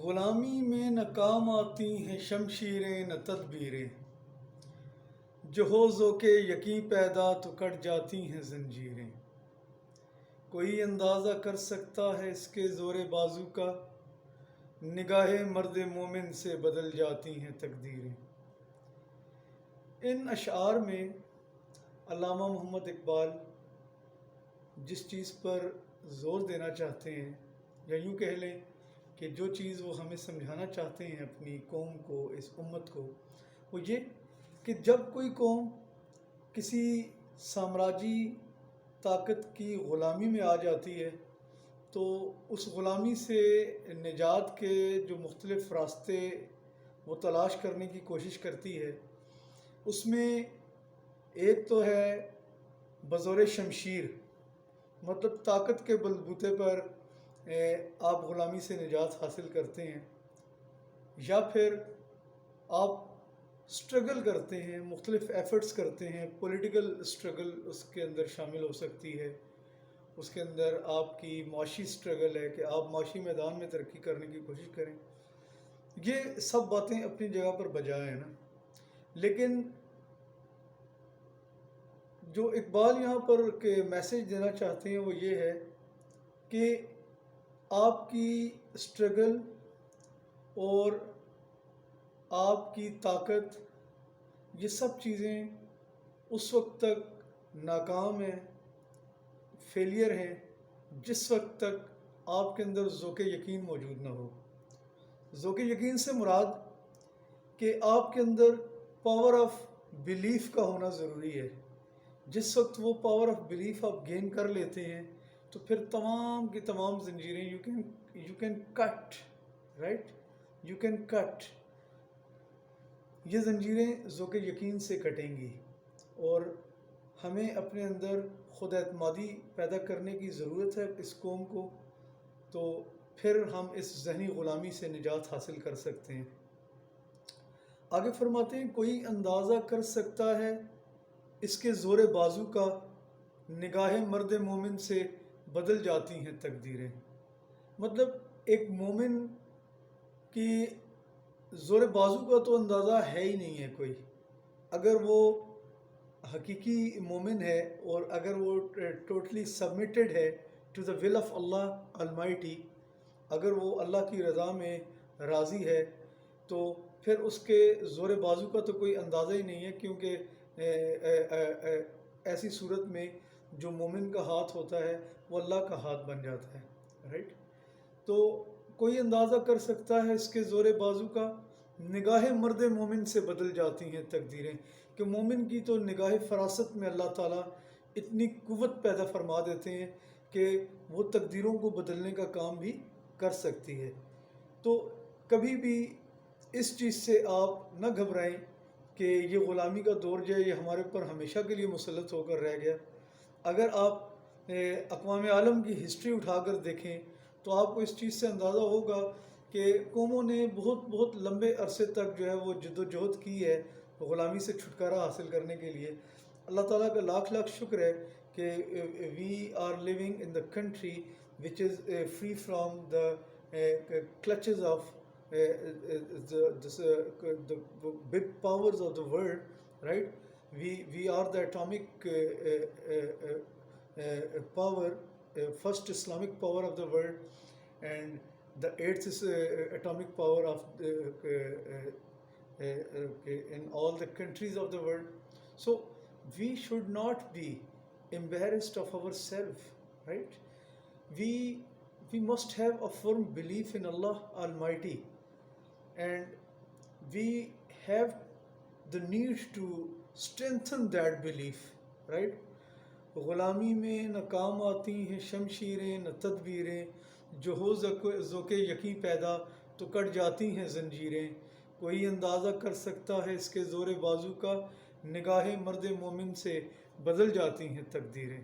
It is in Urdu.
غلامی میں نہ کام آتی ہیں شمشیریں نہ تدبیریں، جو ہو ذوق یقین پیدا تو کٹ جاتی ہیں زنجیریں۔ کوئی اندازہ کر سکتا ہے اس کے زور بازو کا، نگاہ مرد مومن سے بدل جاتی ہیں تقدیریں۔ ان اشعار میں علامہ محمد اقبال جس چیز پر زور دینا چاہتے ہیں، یا یوں کہہ لیں کہ جو چیز وہ ہمیں سمجھانا چاہتے ہیں اپنی قوم کو، اس امت کو، وہ یہ کہ جب کوئی قوم کسی سامراجی طاقت کی غلامی میں آ جاتی ہے تو اس غلامی سے نجات کے جو مختلف راستے وہ تلاش کرنے کی کوشش کرتی ہے، اس میں ایک تو ہے بزور شمشیر، مطلب طاقت کے بلبوتے پر آپ غلامی سے نجات حاصل کرتے ہیں، یا پھر آپ سٹرگل کرتے ہیں، مختلف ایفرٹس کرتے ہیں، پولیٹیکل سٹرگل اس کے اندر شامل ہو سکتی ہے، اس کے اندر آپ کی معاشی سٹرگل ہے کہ آپ معاشی میدان میں ترقی کرنے کی کوشش کریں۔ یہ سب باتیں اپنی جگہ پر بجائے ہیں نا، لیکن جو اقبال یہاں پر کہ میسیج دینا چاہتے ہیں وہ یہ ہے کہ آپ کی سٹرگل اور آپ کی طاقت، یہ سب چیزیں اس وقت تک ناکام ہیں، فیلئر ہیں، جس وقت تک آپ کے اندر ذوق یقین موجود نہ ہو۔ ذوق یقین سے مراد کہ آپ کے اندر پاور آف بلیف کا ہونا ضروری ہے۔ جس وقت وہ پاور آف بلیف آپ گین کر لیتے ہیں تو پھر تمام کی تمام زنجیریں you can cut, right, you can cut, یہ زنجیریں ذوق یقین سے کٹیں گی۔ اور ہمیں اپنے اندر خود اعتمادی پیدا کرنے کی ضرورت ہے اس قوم کو، تو پھر ہم اس ذہنی غلامی سے نجات حاصل کر سکتے ہیں۔ آگے فرماتے ہیں، کوئی اندازہ کر سکتا ہے اس کے زور بازو کا، نگاہ مرد مومن سے بدل جاتی ہیں تقدیریں۔ مطلب ایک مومن کی زور بازو کا تو اندازہ ہے ہی نہیں ہے کوئی، اگر وہ حقیقی مومن ہے اور اگر وہ ٹوٹلی سبمٹڈ ہے to the will of Allah Almighty, اگر وہ اللہ کی رضا میں راضی ہے تو پھر اس کے زور بازو کا تو کوئی اندازہ ہی نہیں ہے، کیونکہ ایسی صورت میں جو مومن کا ہاتھ ہوتا ہے وہ اللہ کا ہاتھ بن جاتا ہے، رائٹ۔ تو کوئی اندازہ کر سکتا ہے اس کے زور بازو کا، نگاہ مرد مومن سے بدل جاتی ہیں تقدیریں، کہ مومن کی تو نگاہ فراست میں اللہ تعالیٰ اتنی قوت پیدا فرما دیتے ہیں کہ وہ تقدیروں کو بدلنے کا کام بھی کر سکتی ہے۔ تو کبھی بھی اس چیز سے آپ نہ گھبرائیں کہ یہ غلامی کا دور جو ہے یہ ہمارے اوپر ہمیشہ کے لیے مسلط ہو کر رہ گیا۔ اگر آپ اقوام عالم کی ہسٹری اٹھا کر دیکھیں تو آپ کو اس چیز سے اندازہ ہوگا کہ قوموں نے بہت بہت لمبے عرصے تک جو ہے وہ جد و جہد کی ہے غلامی سے چھٹکارا حاصل کرنے کے لیے۔ اللہ تعالیٰ کا لاکھ لاکھ شکر ہے کہ we are living in the country which is free from the clutches of the big powers of the world, right? We are the atomic power, first Islamic power of the world, and the eighth is atomic power of in all the countries of the world. So we should not be embarrassed of ourselves, right? We must have a firm belief in Allah Almighty, and we have the need to strengthen that belief, right? غلامی میں نہ کام آتی ہیں شمشیریں نہ تدبیریں، جو ہو ذوق یقین پیدا تو کٹ جاتی ہیں زنجیریں۔ کوئی اندازہ کر سکتا ہے اس کے زور بازو کا، نگاہ مرد مومن سے بدل جاتی ہیں تقدیریں۔